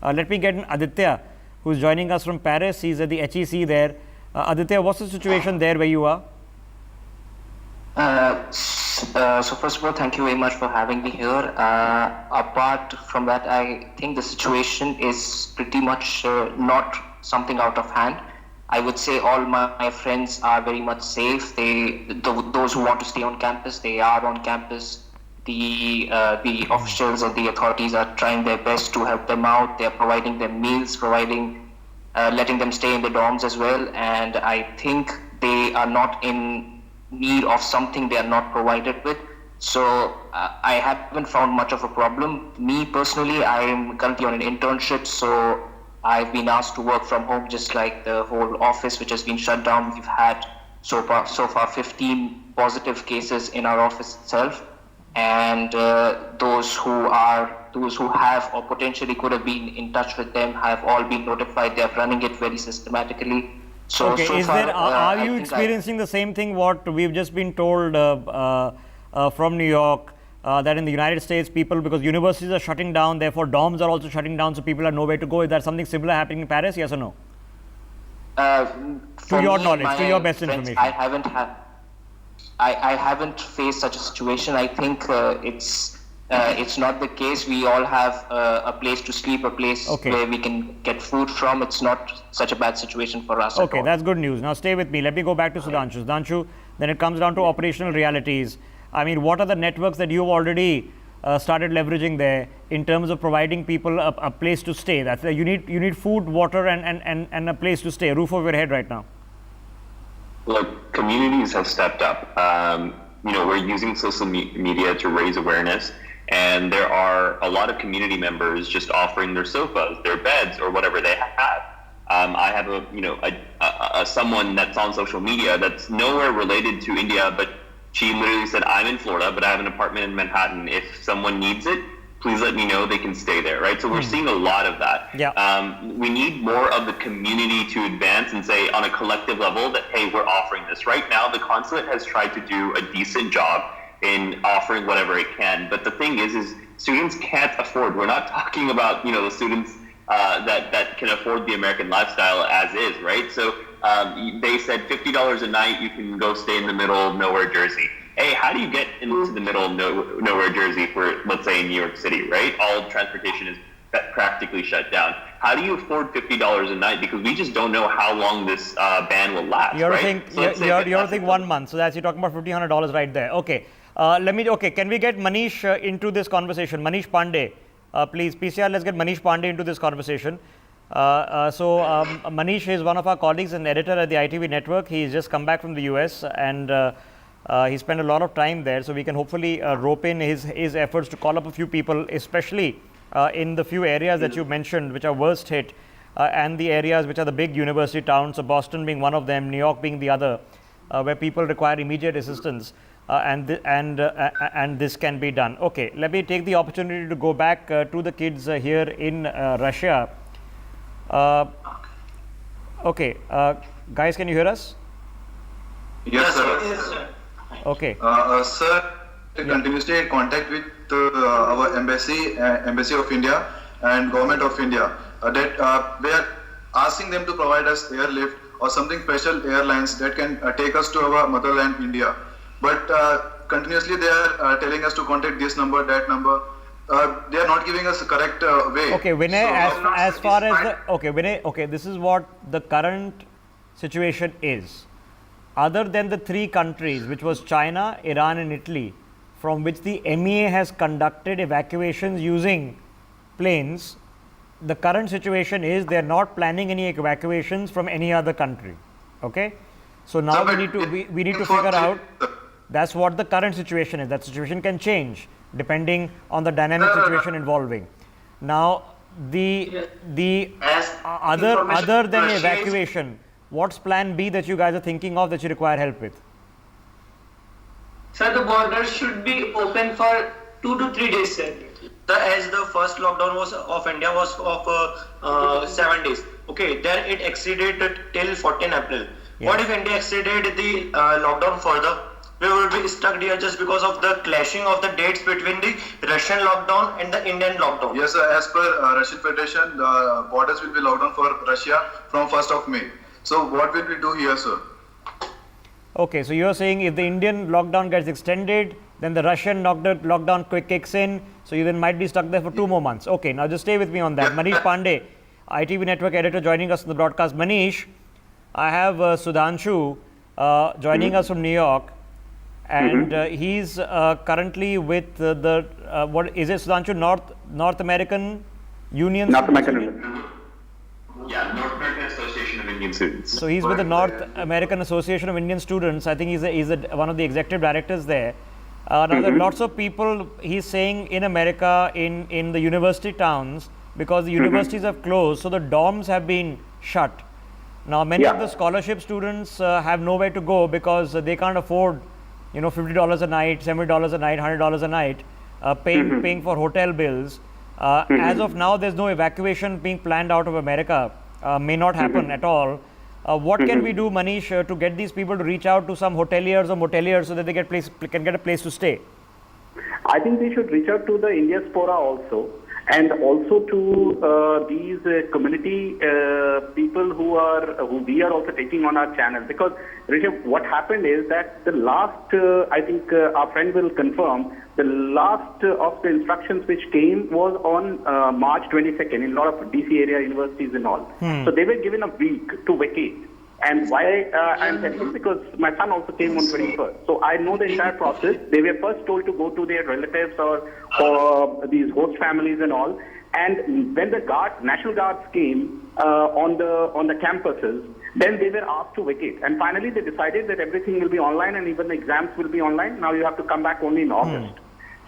Let me get in Aditya, who's joining us from Paris. He's at the HEC there. Aditya, what's the situation there where you are? So first of all, thank you very much for having me here. Apart from that, I think the situation is pretty much not something out of hand. I would say all my friends are very much safe. Those who want to stay on campus, they are on campus. The officials or the authorities are trying their best to help them out. They are providing them meals, letting them stay in the dorms as well. And I think they are not in need of something they are not provided with. So I haven't found much of a problem. Me personally, I am currently on an internship, so I've been asked to work from home, just like the whole office, which has been shut down. We've had so far 15 positive cases in our office itself, and those who have or potentially could have been in touch with them have all been notified. They are running it very systematically. So, okay, are you experiencing the same thing what we've just been told from New York, that in the United States, because universities are shutting down, therefore dorms are also shutting down, so people have nowhere to go? Is there something similar happening in Paris, yes or no? To your knowledge, to your best information. I haven't faced such a situation. I think it's not the case. We all have a place to sleep, a place where we can get food from. It's not such a bad situation for us. Okay, that's good news. Now stay with me. Let me go back to Sudhanshu. Sudhanshu, then it comes down to operational realities. I mean, what are the networks that you've already started leveraging there in terms of providing people a place to stay? That's you need food, water, and a place to stay, a roof over your head right now. Look, communities have stepped up. We're using social media to raise awareness, and there are a lot of community members just offering their sofas, their beds, or whatever they have. I have someone that's on social media that's nowhere related to India, but she literally said, I'm in Florida, but I have an apartment in Manhattan. If someone needs it, please let me know. They can stay there, right? So we're seeing a lot of that. Yeah. We need more of the community to advance and say on a collective level that, hey, we're offering this. Right now, the consulate has tried to do a decent job in offering whatever it can. But the thing is students can't afford. We're not talking about, the students that can afford the American lifestyle as is, right? So they said $50 a night, you can go stay in the middle of nowhere, Jersey. Hey, how do you get into the middle of nowhere, Jersey for, let's say, New York City, right? All transportation is practically shut down. How do you afford $50 a night? Because we just don't know how long this ban will last, You're right? You're think 1 month. So that's, you're talking about $1,500 right there. Okay. Can we get Manish into this conversation? Manish Pandey, please. PCR, let's get Manish Pandey into this conversation. Manish is one of our colleagues and editor at the ITV network. He's just come back from the US, and he spent a lot of time there, so we can hopefully rope in his efforts to call up a few people, especially in the few areas that you mentioned which are worst hit, and the areas which are the big university towns, so Boston being one of them, New York being the other, where people require immediate assistance, and this can be done. Okay, let me take the opportunity to go back to the kids here in Russia. Guys, can you hear us? Yes, sir. Yes, sir. Okay. Sir, continuously in contact with our embassy of India and government of India. That we are asking them to provide us airlift or something special airlines that can take us to our motherland, India. But continuously they are telling us to contact this number, that number. They are not giving us a correct way. Okay, Vinay, this is what the current situation is. Other than the three countries, which was China, Iran and Italy, from which the MEA has conducted evacuations using planes, the current situation is they are not planning any evacuations from any other country. Okay, so now we need to figure out. That's what the current situation is. That situation can change depending on the dynamic situation involving. Now, other than evacuation, what's plan B that you guys are thinking of that you require help with? Sir, the border should be open for 2 to 3 days, sir. As the first lockdown was of India was of 7 days. Okay, then it exceeded till 14 April. Yeah. What if India exceeded the lockdown further? we will be stuck here just because of the clashing of the dates between the Russian lockdown and the Indian lockdown. Yes, sir. As per Russian Federation, the borders will be locked down for Russia from 1st of May. So what will we do here, sir? Okay, so you're saying if the Indian lockdown gets extended, then the Russian lockdown quick kicks in, so you then might be stuck there for 2 more months. Okay, now just stay with me on that. Manish Pandey, ITV Network editor, joining us in the broadcast. Manish, I have Sudhanshu joining us from New York, and he's currently with what is it, Sudhanshu? North American Union? North American Union. Yeah, North American Association of Indian Students. So he's with the North American Association of Indian Students. I think he's one of the executive directors there. Now there are lots of people, he's saying, in America, in the university towns, because the universities have closed, so the dorms have been shut. Now many of the scholarship students have nowhere to go because they can't afford, $50 a night, $70 a night, $100 a night, paying for hotel bills. As of now, there's no evacuation being planned out of America. May not happen at all. What can we do, Manish, to get these people to reach out to some hoteliers or moteliers so that they can get a place to stay? I think they should reach out to the India Spora also, and also to these community people who we are also taking on our channel. Because Rishabh, what happened is that the last, I think our friend will confirm, the last of the instructions which came was on March 22nd in a lot of DC area universities and all. So they were given a week to vacate. And why I'm telling this, because my son also came on 21st. So I know the entire process. They were first told to go to their relatives or these host families and all. And when the National Guards came on the campuses, then they were asked to vacate. And finally they decided that everything will be online and even the exams will be online. Now you have to come back only in August.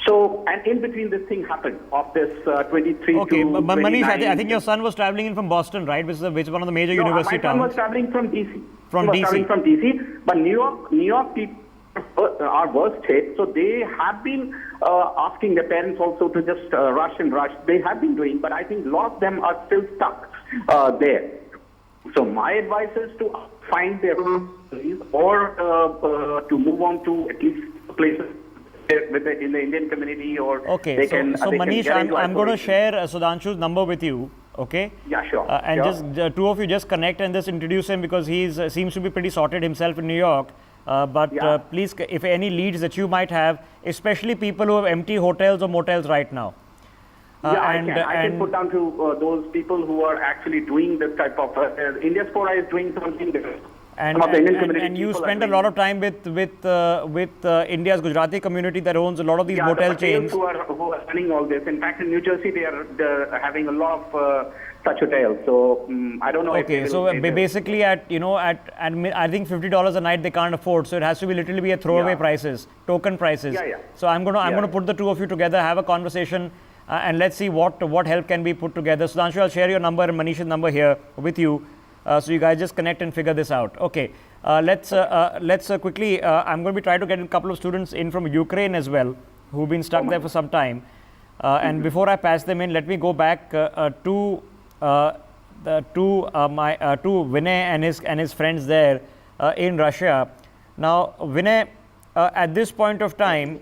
So, and in between this thing happened of this 23 Okay, to but Manish, 29. I think your son was traveling in from Boston, right? Which is one of the major university my son was towns. traveling from DC. From he was DC. traveling from DC, but New York people are worst hit, so they have been asking their parents also to just rush. They have been doing, but I think a lot of them are still stuck there. So my advice is to find their families or to move on to at least places in the Indian community, or Okay, they so can. Manish, I'm going to share Sudhanshu's number with you. Okay. Yeah, sure. And sure. just two of you just connect and just introduce him, because he's seems to be pretty sorted himself in New York. But please, if any leads that you might have, especially people who have empty hotels or motels right now. I can put down to those people who are actually doing this type of. India Spora is doing something different. And you spend a lot of time with India's Gujarati community that owns a lot of these motel chains. Who are running all this. In fact, in New Jersey, they're having a lot of such hotels. So I don't know. Okay, so basically at I think $50 a night they can't afford. So it has to be literally be a throwaway prices, token prices. So I'm gonna put the two of you together, have a conversation, and let's see what help can be put together. Sudhanshu, I'll share your number and Manish's number here with you. So you guys just connect and figure this out. Okay, let's quickly. I'm going to be trying to get a couple of students in from Ukraine as well, who've been stuck there for some time. And before I pass them in, let me go back to Vinay and his friends there in Russia. Now, Vinay, at this point of time,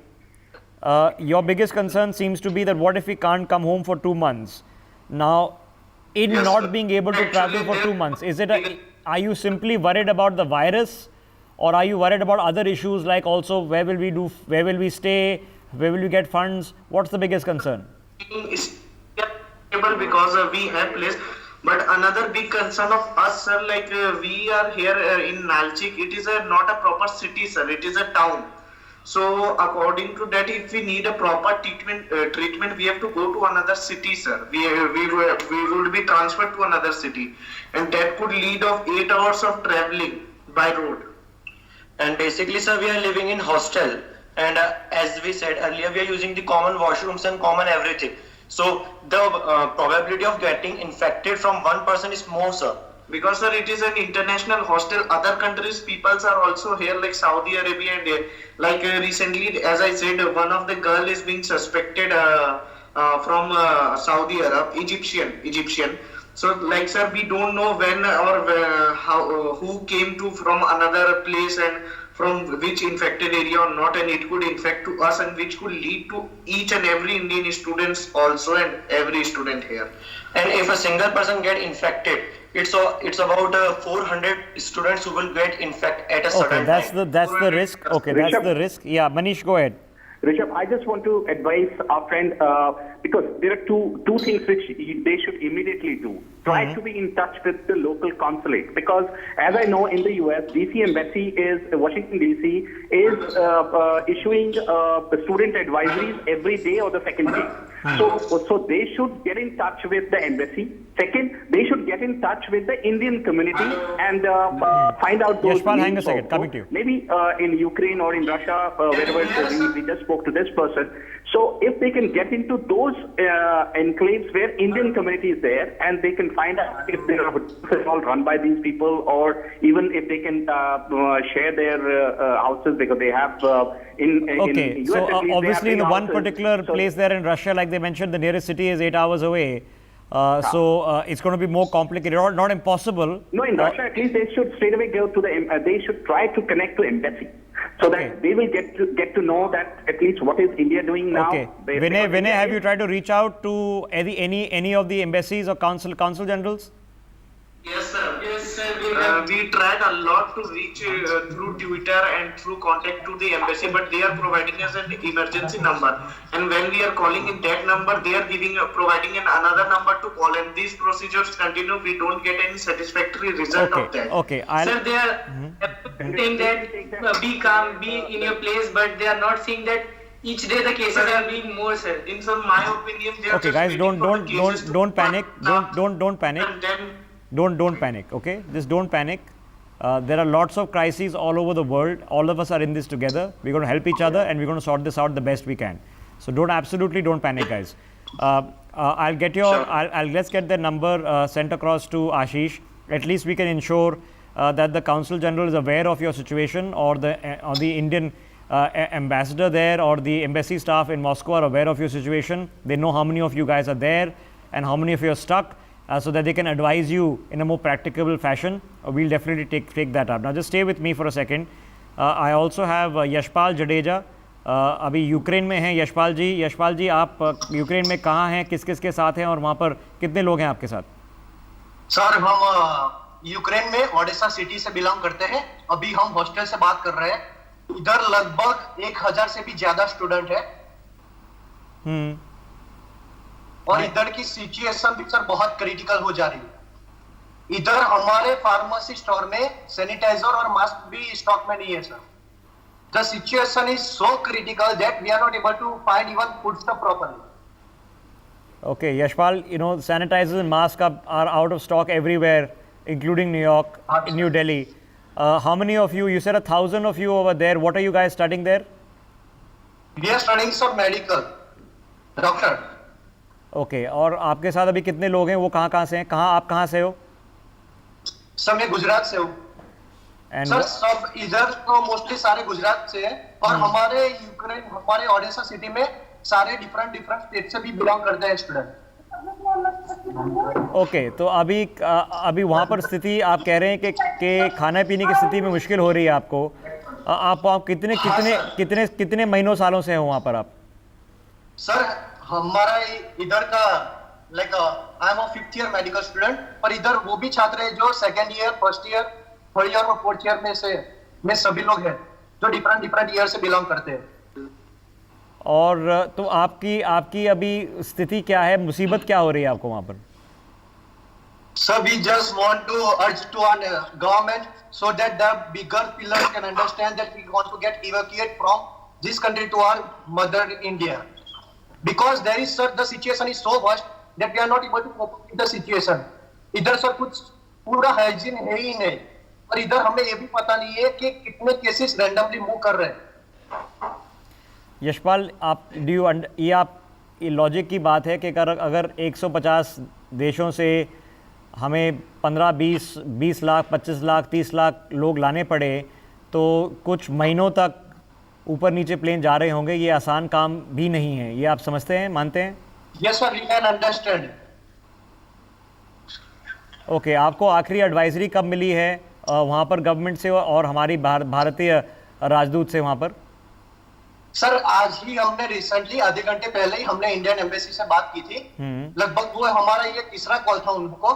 your biggest concern seems to be that what if we can't come home for 2 months? Now, not being able to travel for 2 months, are you simply worried about the virus, or are you worried about other issues like also where will we stay, where will we get funds? What's the biggest concern? Because we have place, but another big concern of us, sir, like we are here in Nalchik. It is not a proper city, sir. It is a town. So according to that, if we need a proper treatment, we have to go to another city, sir. We would be transferred to another city, and that could lead of 8 hours of traveling by road. And basically, sir, we are living in hostel, and as we said earlier, we are using the common washrooms and common everything. So the probability of getting infected from one person is more, sir. Because, sir, it is an international hostel. Other countries' peoples are also here, like Saudi Arabia and like recently, as I said, one of the girl is being suspected from Saudi Arab, Egyptian. So, like, sir, we don't know when or how, who came to from another place and from which infected area or not, and it could infect to us, and which could lead to each and every Indian students also, and every student here. And if a single person get infected, it's about 400 students who will get infected at a sudden time. That's the risk. Okay, that's the risk. Yeah, Manish, go ahead. Rishabh, I just want to advise our friend because there are two things which they should immediately do. Try to be in touch with the local consulate, because as I know, in the US, Washington DC is issuing student advisories every day or the second day. So they should get in touch with the embassy. Second, they should get in touch with the Indian community and find out those. Yashpal, hang a second. Coming to you. Maybe in Ukraine or in Russia, wherever we just spoke to this person. So if they can get into those enclaves where Indian community is there, and they can find out if they are all run by these people, or even if they can share their houses, because they have in Okay, US, so at least, obviously in they the have one houses. particular So- place there in Russia, like they mentioned, the nearest city is 8 hours away. So it's going to be more complicated, or not impossible. No, in Russia, at least they should straight away go to the. They should try to connect to embassy, so Okay. that they will get to know that at least what is India doing now. Okay, Because Vinay, India have is- you tried to reach out to any of the embassies or consul generals? Yes, sir. We tried a lot to reach through Twitter and through contact to the embassy, but they are providing us an emergency number. And when we are calling in that number, they are providing another number to call. And these procedures continue. We don't get any satisfactory result of that. Okay, Sir, they are saying that be calm, be in your place, but they are not saying that each day the cases are being more, sir. In my opinion, they are Okay, just guys, waiting for the cases to don't panic. Don't panic. And then Don't panic. Okay, just don't panic. There are lots of crises all over the world. All of us are in this together. We're going to help each other, and we're going to sort this out the best we can. So absolutely don't panic, guys. I'll get let's get the number sent across to Ashish. At least we can ensure that the Consul General is aware of your situation, or the Indian ambassador there, or the embassy staff in Moscow are aware of your situation. They know how many of you guys are there and how many of you are stuck, so that they can advise you in a more practicable fashion. We'll definitely take that up. Now just stay with me for a second. I also have Yashpal Jadeja. अभी Ukraine में हैं यशपाल जी आप Ukraine में कहाँ हैं, किस किस के साथ हैं, और वहाँ पर कितने लोग हैं आपके साथ? सर हम यूक्रेन में ओडेसा सिटी से बिलोंग करते हैं. अभी हम हॉस्टल से बात कर रहे हैं. इधर लगभग 1000 से भी ज्यादा स्टूडेंट है. और इधर की सिचुएशन भी सर बहुत क्रिटिकल हो जा रही है. इधर हमारे फार्मेसी स्टोर में सैनिटाइजर और मास्क भी स्टॉक में नहीं है sir. The situation is so critical that we are not able to find even food stuff properly. Okay, Yashpal, sanitizers and masks are out of stock everywhere, including New York, New Delhi. How many of you said 1,000 of you over there, what are you guys studying there? We are studying some medical, doctor. Okay, और आपके साथ अभी कितने लोग हैं, वो कहाँ से हैं, आप कहाँ से हो? सब मैं गुजरात से हूँ. सर सब इधर तो मोस्टली सारे गुजरात से हैं, और हमारे यूक्रेन, हमारे ओडेसा सिटी में सारे डिफरेंट स्टेट से भी बिलोंग करते हैं स्टूडेंट. ओके, तो अभी वहाँ पर स्थिति आप कह रहे हैं कि खाने पीने की स्थिति में मुश्किल हो रही है आपको. आप कितने महीनों सालों से हैं वहाँ पर आप? सर हमारा इधर का like I am a 5th year medical student, पर इधर वो भी छात्र हैं जो 2nd year, 1st year, 3rd year और 4th ईयर में सभी लोग हैं जो डिफरेंट ईयर से बिलोंग करते हैं. और तो आपकी अभी स्थिति क्या है, मुसीबत क्या हो रही है आपको वहाँ पर? So we just want to urge to our government so that the bigger pillars can understand that we want to get evacuated from this country to our mother India. Because there is, sir, the situation is so worst that we are not able to cope with the situation. इधर sir कुछ पूरा hygiene है ही नहीं, और इधर हमें ये भी पता नहीं है कि कितने केसेस रैंडमली मूव कर रहे हैं. यशपाल, ये लॉजिक की बात है कि अगर 150 देशों से हमें 15, 20 लाख, 25 लाख, 30 लाख लोग लाने पड़े, तो कुछ महीनों तक ऊपर नीचे प्लेन जा रहे होंगे. ये आसान काम भी नहीं है. ये आप समझते हैं, मानते हैं? Yes sir, we can understand. Okay, आपको आखिरी एडवाइजरी कब मिली है वहाँ पर गवर्नमेंट से और हमारी भारतीय राजदूत से वहाँ पर? सर आज ही हमने रिसेंटली आधे घंटे पहले ही हमने इंडियन एम्बेसी से बात की थी। लगभग वो हमारा ये तीसरा कॉल था उनको।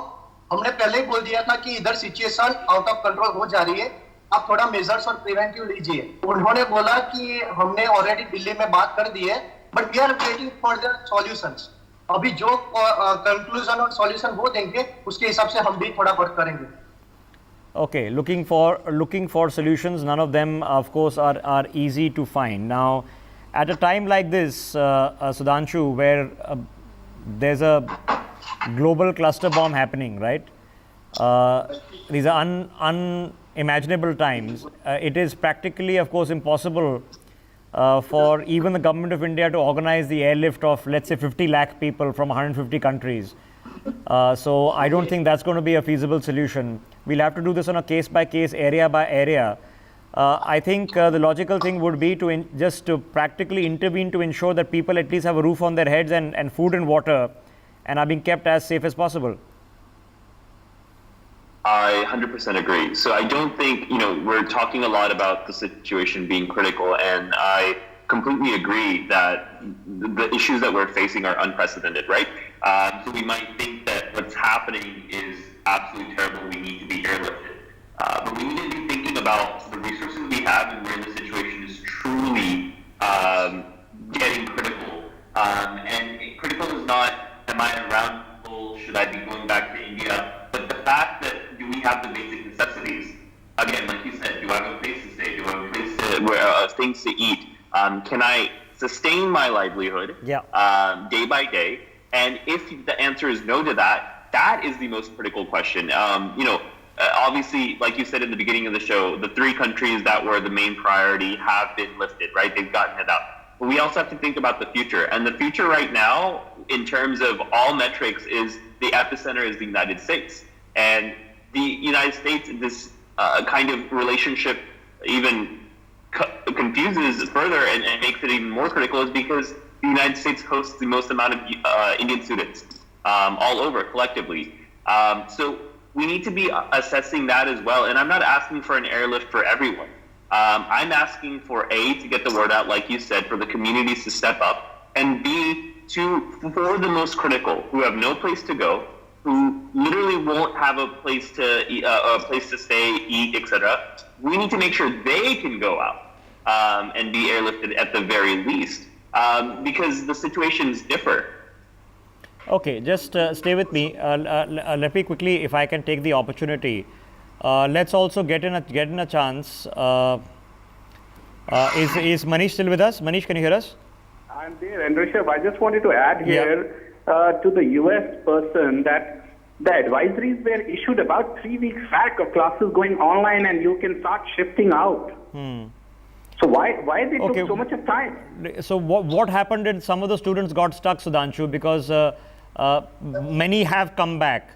हमने पहले ही बोल दिया था कि इधर सिचुएशन आउट ऑफ कंट्रोल हो जा रही है, आप थोड़ा मेजर्स और प्रिवेंटिव लीजिए। उन्होंने बोला कि हमने ऑलरेडी दिल्ली में बात कर दी है, but we are waiting for the solutions. अभी जो कंक्लूजन और सॉल्यूशन वो देंगे उसके हिसाब से हम भी थोड़ा वर्क करेंगे। Okay, looking for solutions. None of them, of course, are easy to find. Now, at a time like this, Sudhanshu, where there's a global cluster bomb happening, right? These are unimaginable times. It is practically, of course, impossible for even the government of India to organize the airlift of, let's say, 50 lakh people from 150 countries. So I don't think that's going to be a feasible solution. We'll have to do this on a case by case, area by area. I think the logical thing would be to just to practically intervene to ensure that people at least have a roof on their heads and food and water and are being kept as safe as possible. I 100% agree. So I don't think, we're talking a lot about the situation being critical, and I completely agree that the issues that we're facing are unprecedented, right? So we might think that what's happening is absolutely terrible, we need to be airlifted. But we need to be thinking about the resources we have and where the situation is truly getting critical. And critical is not, am I around people, should I be going back to India? But the fact that do we have the basic necessities? Again, like you said, do I have a place to stay? Do I have a place to, things to eat? Can I sustain my livelihood day by day? And if the answer is no to that, that is the most critical question. Obviously, like you said in the beginning of the show, the 3 countries that were the main priority have been lifted, right? They've gotten it out. But we also have to think about the future. And the future right now, in terms of all metrics, is the epicenter is the United States. And the United States, this kind of relationship even confuses further and makes it even more critical is because the United States hosts the most amount of Indian students all over collectively. So we need to be assessing that as well. And I'm not asking for an airlift for everyone. I'm asking for A, to get the word out, like you said, for the communities to step up, and B, for the most critical, who have no place to go, who literally won't have a place to stay, eat, etc. We need to make sure they can go out and be airlifted at the very least, because the situations differ. Okay, just stay with me. Let me quickly, if I can take the opportunity, let's also get in a chance. Is Manish still with us? Manish, can you hear us? I'm there, and Rishabh, I just wanted to add here to the US person that the advisories were issued about 3 weeks back of classes going online, and you can start shifting out. So why they took so much of time? So what happened is some of the students got stuck, Sudhanshu, because many have come back.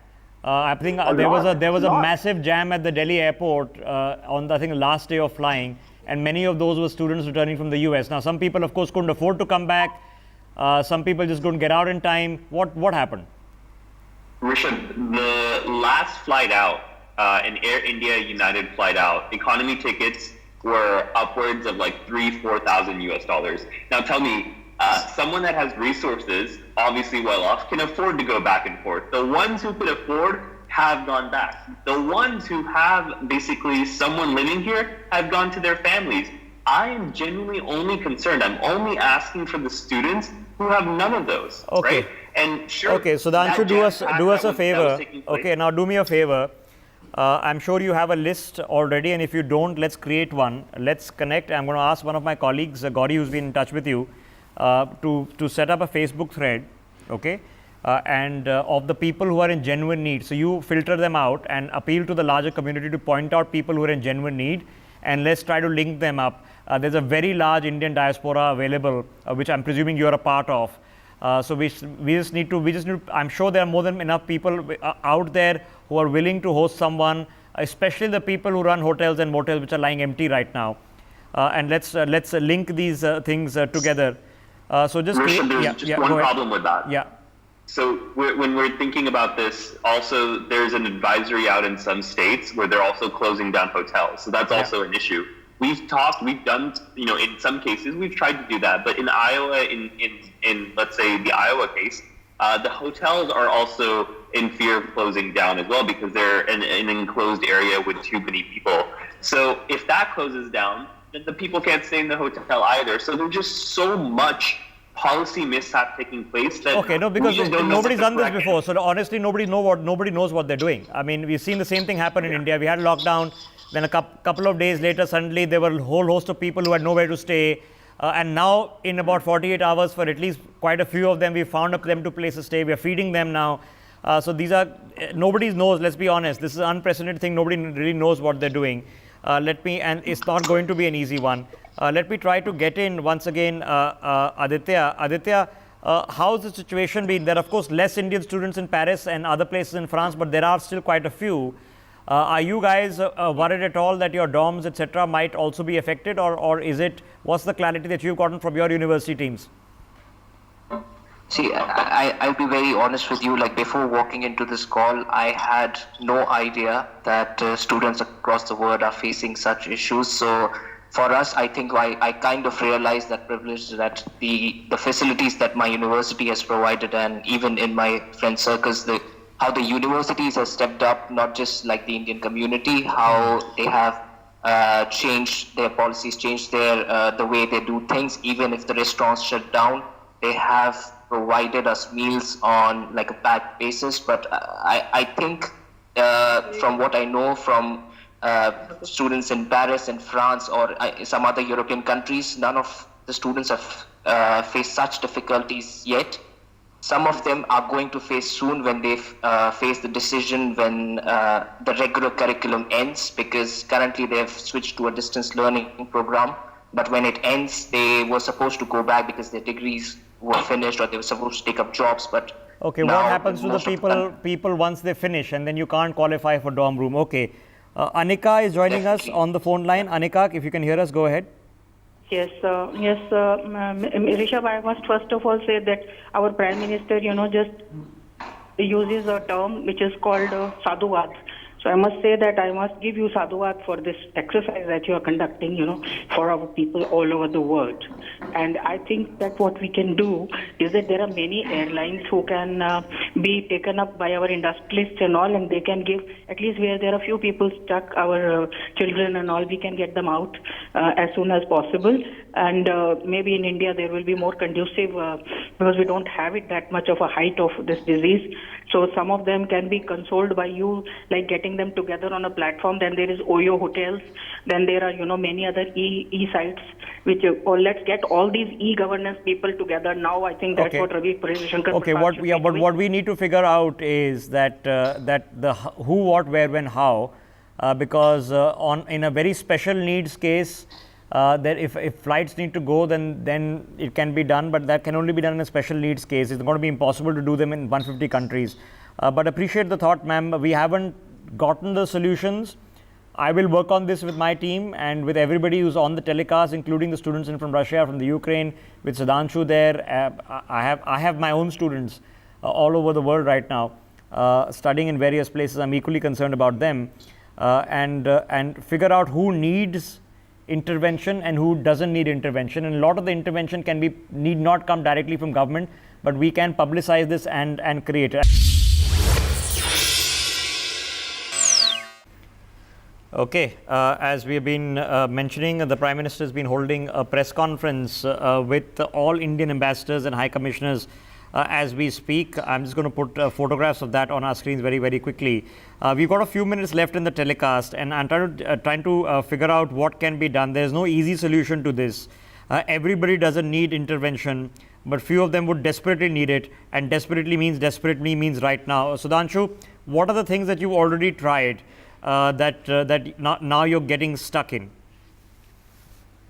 I think there was a massive jam at the Delhi airport on the, I think, last day of flying, and many of those were students returning from the US. Now, some people, of course, couldn't afford to come back. Some people just couldn't get out in time. What happened? Rishabh, the last flight out, an Air India United flight out, economy tickets were upwards of like $3,000-4,000 US. Now tell me, someone that has resources, obviously well off, can afford to go back and forth. The ones who could afford have gone back. The ones who have basically someone living here have gone to their families. I am genuinely only concerned. I'm only asking for the students who have none of those. Okay. Right? And sure. Okay, Sudhanshu, do us a favor. Okay, now do me a favor. I'm sure you have a list already, and if you don't, let's create one. Let's connect. I'm going to ask one of my colleagues, Gauri, who's been in touch with you, to set up a Facebook thread, okay, and of the people who are in genuine need. So you filter them out and appeal to the larger community to point out people who are in genuine need, and let's try to link them up. There's a very large Indian diaspora available, which I'm presuming you're a part of. So we just need to, I'm sure there are more than enough people out there who are willing to host someone, especially the people who run hotels and motels which are lying empty right now. And let's link these things together. So just Rishabh, there's just one problem with that. Yeah. So when we're thinking about this, also there's an advisory out in some states where they're also closing down hotels. So that's also an issue. we've done, in some cases we've tried to do that, but in Iowa, in let's say the Iowa case, the hotels are also in fear of closing down as well because they're in an enclosed area with too many people. So if that closes down, then the people can't stay in the hotel either. So there's just so much policy mishap taking place that because nobody's done this before. It. So honestly, nobody knows what they're doing. I mean, we've seen the same thing happen in India. We had lockdown. Then a couple of days later, suddenly there were a whole host of people who had nowhere to stay. And now, in about 48 hours, for at least quite a few of them, we found them to place to stay. We are feeding them now. So these are, nobody knows, let's be honest. This is an unprecedented thing. Nobody really knows what they're doing. And it's not going to be an easy one. Let me try to get in once again, Aditya. Aditya, how's the situation been? There are, of course, less Indian students in Paris and other places in France, but there are still quite a few. Are you guys worried at all that your dorms, etc., might also be affected, or what's the clarity that you've gotten from your university teams? See, I'll be very honest with you. Like, before walking into this call, I had no idea that students across the world are facing such issues. So for us, I think I kind of realized that privilege, that the facilities that my university has provided, and even in my friend circles, how the universities have stepped up, not just like the Indian community, how they have changed their policies, changed their the way they do things. Even if the restaurants shut down, they have provided us meals on like a packed basis. But I think from what I know from students in Paris and France or some other European countries, none of the students have faced such difficulties yet. Some of them are going to face soon when they face the decision when the regular curriculum ends, because currently they have switched to a distance learning program. But when it ends, they were supposed to go back because their degrees were finished, or they were supposed to take up jobs. But okay, what happens to the people once they finish and then you can't qualify for dorm room? Okay, Anika is joining us on the phone line. Anika, if you can hear us, go ahead. Yes, Rishabh, I must first of all say that our Prime Minister, just uses a term which is called sadhuvat. So I must say that I must give you sadhuvat for this exercise that you are conducting, for our people all over the world. And I think that what we can do is that there are many airlines who can be taken up by our industrialists and all, and they can give, at least where there are few people stuck, our children and all, we can get them out as soon as possible. And maybe in India there will be more conducive because we don't have it that much of a height of this disease. So some of them can be consoled by you, like getting them together on a platform. Then there is Oyo hotels. Then there are, many other e-sites, which, or let's get all these e-governance people together. Now I think that's what Ravi Shankar. Okay, what we need to figure out is that the who, what, where, when, how, because in a very special needs case, that if flights need to go, then it can be done, but that can only be done in a special needs case. It's going to be impossible to do them in 150 countries. But appreciate the thought, ma'am. We haven't gotten the solutions. I will work on this with my team and with everybody who's on the telecast, including the students in from Russia, from the Ukraine, with Sudhanshu there. I have my own students all over the world right now, studying in various places. I'm equally concerned about them, and figure out who needs intervention and who doesn't need intervention. And a lot of the intervention need not come directly from government, but we can publicize this and create it. Okay, as we have been mentioning, the Prime Minister has been holding a press conference with all Indian ambassadors and high commissioners as we speak. I'm just going to put photographs of that on our screens very, very quickly. We've got a few minutes left in the telecast, and I'm trying to figure out what can be done. There's no easy solution to this. Everybody doesn't need intervention, but few of them would desperately need it, and desperately means right now. Sudhanshu, what are the things that you've already tried that now you're getting stuck in?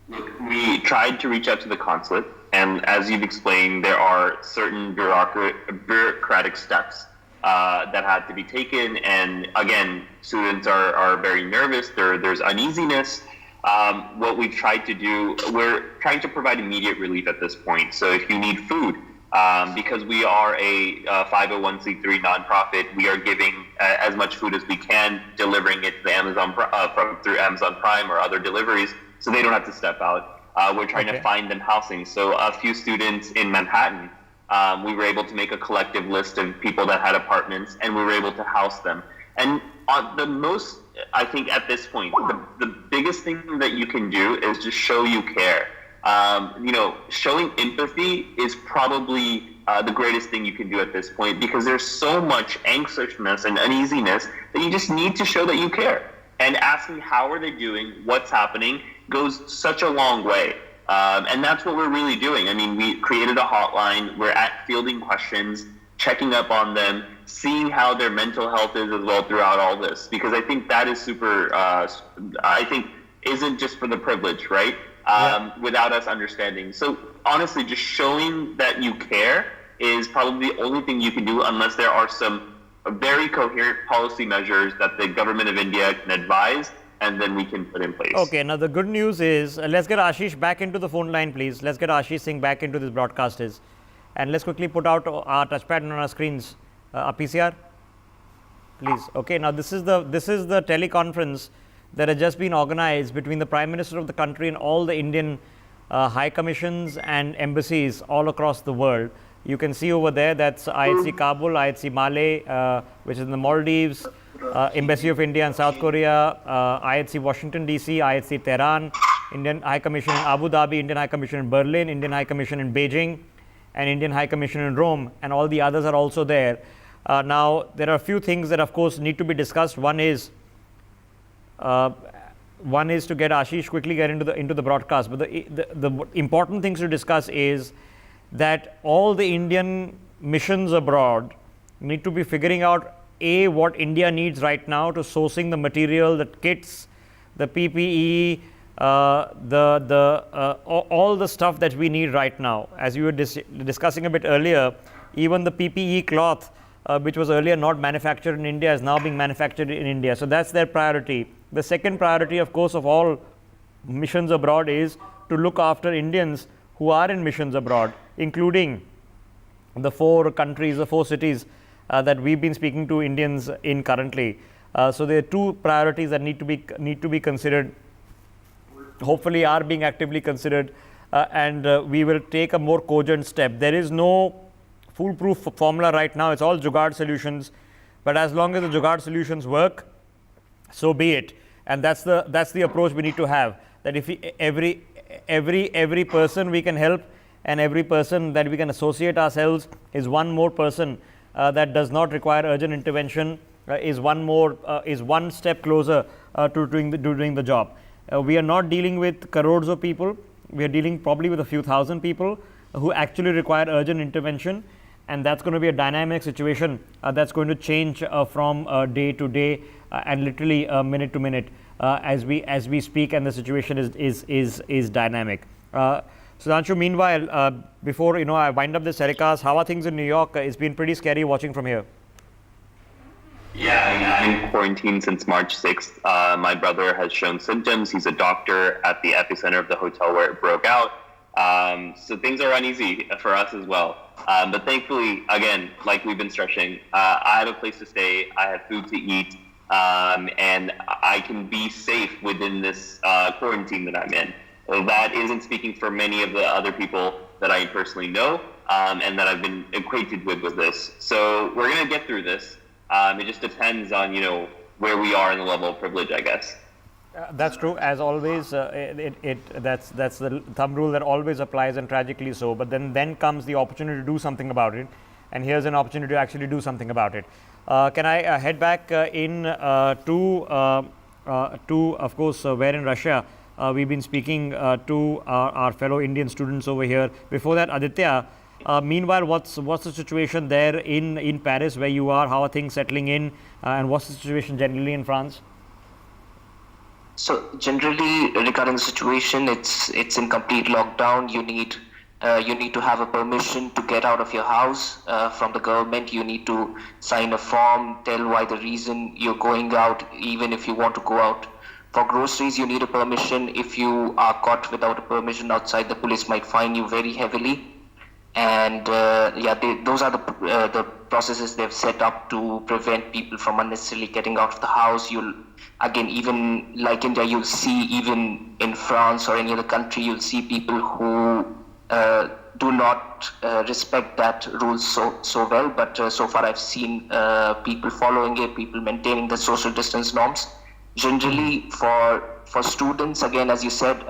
Look, we tried to reach out to the consulate, and as you've explained, there are certain bureaucratic steps that had to be taken. And again, students are very nervous. There's uneasiness. What we've tried to do, we're trying to provide immediate relief at this point. So if you need food, because we are a 501c3 nonprofit, we are giving as much food as we can, delivering it to the Amazon through Amazon Prime or other deliveries. so they don't have to step out. We're trying to find them housing. So a few students in Manhattan, we were able to make a collective list of people that had apartments, and we were able to house them. And the most, I think at this point, the biggest thing that you can do is just show you care. Showing empathy is probably the greatest thing you can do at this point, because there's so much anxiousness and uneasiness that you just need to show that you care. And asking how are they doing, what's happening, goes such a long way. And that's what we're really doing. I mean, we created a hotline. We're fielding questions, checking up on them, seeing how their mental health is as well throughout all this. Because I think that is super, isn't just for the privileged, right? Without us understanding. So honestly, just showing that you care is probably the only thing you can do, unless there are some very coherent policy measures that the government of India can advise, and then we can put in place. Okay, now the good news is, let's get Ashish back into the phone line, please. Let's get Ashish Singh back into this broadcast and let's quickly put out our touchpad on our screens. Our PCR, please. Okay, now this is the teleconference that has just been organized between the Prime Minister of the country and all the Indian high commissions and embassies all across the world. You can see over there, that's IHC Kabul, IHC Male, which is in the Maldives, Embassy of India in South Korea, IHC Washington DC, IHC Tehran, Indian High Commission in Abu Dhabi, Indian High Commission in Berlin, Indian High Commission in Beijing, and Indian High Commission in Rome, and all the others are also there. Now, there are a few things that of course need to be discussed. One is to get Ashish quickly get into the broadcast. But the important things to discuss is that all the Indian missions abroad need to be figuring out what India needs right now to sourcing the material, the kits, the PPE, all the stuff that we need right now. As you were discussing a bit earlier, even the PPE cloth, which was earlier not manufactured in India, is now being manufactured in India. So that's their priority. The second priority, of course, of all missions abroad is to look after Indians who are in missions abroad, including the 4 countries, the 4 cities that we've been speaking to Indians in currently. So there are 2 priorities that need to be considered. Hopefully, are being actively considered, and we will take a more cogent step. There is no foolproof formula right now. It's all jugaad solutions, but as long as the jugaad solutions work, so be it. And that's the approach we need to have. That if every person we can help, and every person that we can associate ourselves is one more person that does not require urgent intervention, is one step closer to doing the job. We are not dealing with crores of people. We are dealing probably with a few thousand people who actually require urgent intervention, and that's going to be a dynamic situation that's going to change from day to day and literally minute to minute as we speak, and the situation is dynamic. Sudhanshu, meanwhile, before I wind up this telecast, how are things in New York? It's been pretty scary watching from here. Yeah, I'm in quarantine since March 6th. My brother has shown symptoms. He's a doctor at the epicenter of the hotel where it broke out. So things are uneasy for us as well. But thankfully, again, like we've been stressing, I have a place to stay. I have food to eat. And I can be safe within this quarantine that I'm in. That isn't speaking for many of the other people that I personally know and that I've been acquainted with this. So we're going to get through this. It just depends on, where we are in the level of privilege, I guess. That's true. As always, that's the thumb rule that always applies, and tragically so. But then comes the opportunity to do something about it, and here's an opportunity to actually do something about it. Can I head back to, of course, where in Russia we've been speaking to our fellow Indian students over here. Before that, Aditya, meanwhile, what's the situation there in Paris where you are? How are things settling in, and what's the situation generally in France? So generally, regarding the situation, it's in complete lockdown. You need to have a permission to get out of your house from the government. You need to sign a form, tell why the reason you're going out, even if you want to go out. For groceries, you need a permission. If you are caught without a permission outside, the police might fine you very heavily. and those are the processes they've set up to prevent people from unnecessarily getting out of the house. You'll again, even like India, you'll see even in France or any other country, you'll see people who do not respect that rule so well. But so far, I've seen people following it, people maintaining the social distance norms. Generally, for students, again, as you said,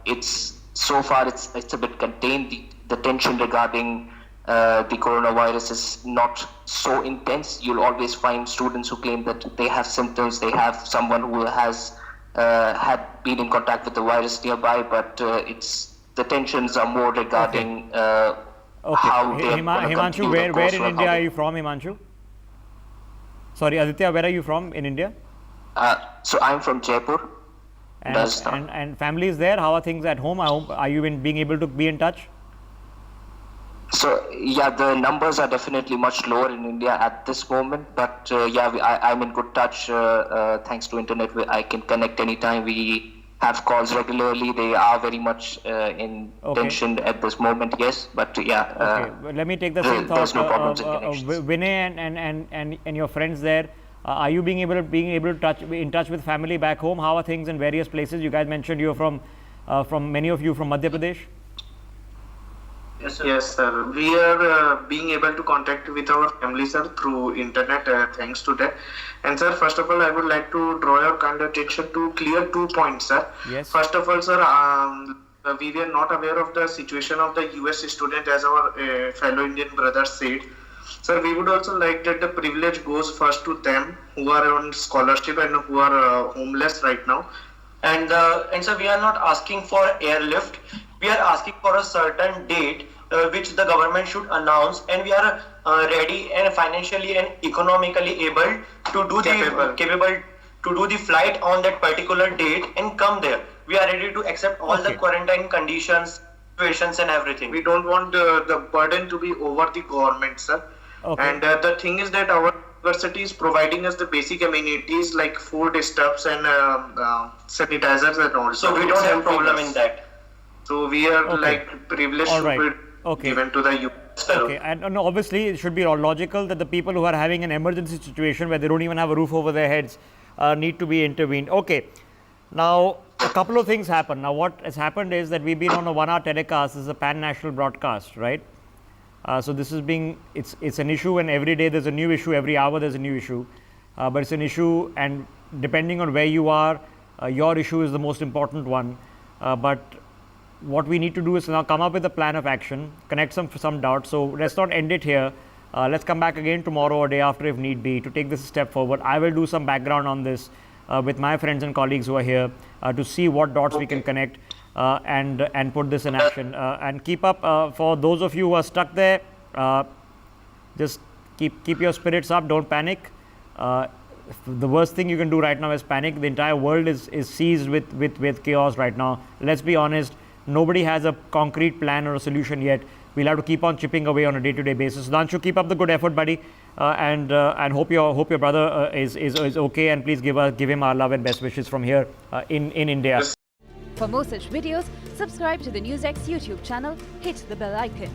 it's a bit contained. The tension regarding the coronavirus is not so intense. You'll always find students who claim that they have symptoms, they have someone who has had been in contact with the virus nearby, but the tensions are more regarding how they Himanshu, where in India are you from, Himanshu? Sorry, Aditya, where are you from in India? So I'm from Jaipur. And family is there. How are things at home? Are you being able to be in touch? So yeah, the numbers are definitely much lower in India at this moment, but I'm in good touch thanks to internet. I can connect anytime. We have calls regularly. They are very much in tension at this moment, yes, but okay. Well, let me take the same thought. There's no problems in connections. Vinay and your friends there, are you being able to be in touch with family back home? How are things in various places? You guys mentioned you're from many of you from Madhya Pradesh. Yes, sir. We are being able to contact with our family, sir, through internet, thanks to that. And sir, first of all, I would like to draw your kind attention to clear 2 points, sir. Yes. First of all, sir, we were not aware of the situation of the US student, as our fellow Indian brothers said. Sir, we would also like that the privilege goes first to them who are on scholarship and who are homeless right now. And sir, we are not asking for airlift. We are asking for a certain date which the government should announce, and we are ready and financially and economically able to do capable to do the flight on that particular date and come there. We are ready to accept all the quarantine conditions, situations, and everything. We don't want the burden to be over the government, sir. Okay. And the thing is that our university is providing us the basic amenities like food stuffs and sanitizers and all. So we don't have problem in that. So we are like privileged to be given to the youth. Okay, and obviously it should be logical that the people who are having an emergency situation where they don't even have a roof over their heads need to be intervened. Okay, now a couple of things happen. Now what has happened is that we've been on a 1-hour telecast. This is a pan-national broadcast, right? So this is it's an issue, and every day there's a new issue, every hour there's a new issue. But it's an issue, and depending on where you are, your issue is the most important one. But what we need to do is now come up with a plan of action, connect some dots. So let's not end it here. Let's come back again tomorrow or day after if need be to take this a step forward. I will do some background on this with my friends and colleagues who are here to see what dots we can connect and put this in action. And keep up for those of you who are stuck there. Just keep your spirits up. Don't panic. The worst thing you can do right now is panic. The entire world is seized with chaos right now. Let's be honest. Nobody has a concrete plan or a solution yet. We'll have to keep on chipping away on a day-to-day basis. Danshu, keep up the good effort, buddy, and hope your brother is okay. And please give him our love and best wishes from here in India. For more such videos, subscribe to the NewsX YouTube channel. Hit the bell icon.